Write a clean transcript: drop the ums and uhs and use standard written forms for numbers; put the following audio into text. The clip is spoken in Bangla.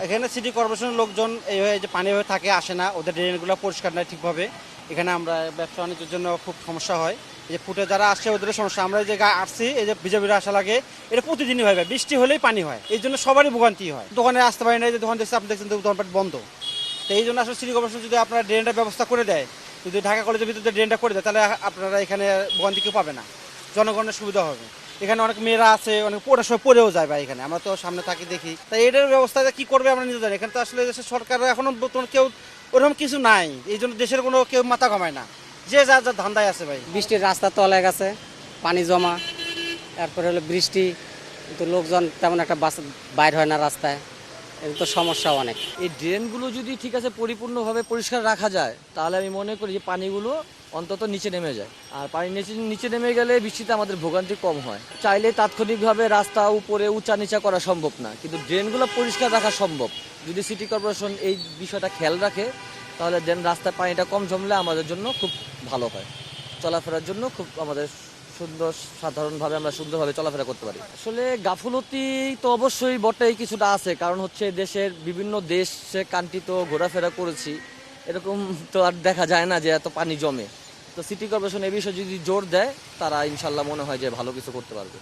এখানে সিটি কর্পোরেশনের লোকজন এইভাবে যে পানি হয়ে থাকে আসে না, ওদের ড্রেনগুলো পরিষ্কার নয় ঠিকভাবে। এখানে আমরা ব্যবসা বাণিজ্যের জন্য খুব সমস্যা হয়। এই যে ফুটে যারা আসছে ওদের সমস্যা। আমরা যে আসছি এই যে বিজেপির আসা লাগে, এটা প্রতিদিনই হয়, বৃষ্টি হলেই পানি হয়, এই জন্য সবারই ভোগান্তি হয়। দোকানে আসতে পারি না, যে দোকান দেখছি আপনি দেখছেন দোকানপাট বন্ধ। তো এই জন্য আসলে সিটি কর্পোরেশন যদি আপনারা ড্রেনটা ব্যবস্থা করে দেয়, যদি ঢাকা কলেজের ভিতরে ড্রেনটা করে দেয়, তাহলে আপনারা এখানে ভোগান্তি কেউ পাবে না, জনগণের সুবিধা হবে। এখানে অনেক মেয়েরা আছে, অনেক পড়ার সময় পড়েও যায় বা এখানে আমরা তো সামনে থাকি দেখি। তাই এটার ব্যবস্থা কি করবে আমরা নিজে জানি। এখানে তো আসলে দেশের সরকার এখনো বর্তমানে কেউ ওরকম কিছু নাই, এই জন্য দেশের কোনো কেউ মাথা ঘামায় না, যে যার যার ধান্দায় আছে ভাই। বৃষ্টির রাস্তা তলে গেছে, পানি জমা, তারপরে হলো বৃষ্টি, কিন্তু লোকজন তেমন একটা বাস বাইর হয় না রাস্তায়, এটা তো সমস্যা অনেক। এই ড্রেনগুলো যদি ঠিক আছে পরিপূর্ণভাবে পরিষ্কার রাখা যায়, তাহলে আমি মনে করি যে পানিগুলো অন্তত নিচে নেমে যায়। আর পানি নিচে নেমে গেলে বৃষ্টিতে আমাদের ভোগান্তি কম হয়। চাইলে তাৎক্ষণিকভাবে রাস্তা উপরে উঁচা নিচা করা সম্ভব না, কিন্তু ড্রেনগুলো পরিষ্কার রাখা সম্ভব। যদি সিটি কর্পোরেশন এই বিষয়টা খেয়াল রাখে, তাহলে ড্রেন রাস্তায় পানিটা কম জমলে আমাদের জন্য খুব ভালো হয়, চলাফেরার জন্য খুব আমাদের সাধারণভাবে আমরা সুন্দরভাবে চলাফেরা করতে পারি। আসলে গাফলতি তো অবশ্যই বটেই কিছুটা আছে, কারণ হচ্ছে দেশের বিভিন্ন দেশে কান্ট্রি তো ঘোরাফেরা করেছি, এরকম তো আর দেখা যায় না যে এত পানি জমে। তো সিটি কর্পোরেশন এই বিষয়ে যদি জোর দেয়, তারা ইনশাল্লাহ মনে হয় যে ভালো কিছু করতে পারবে।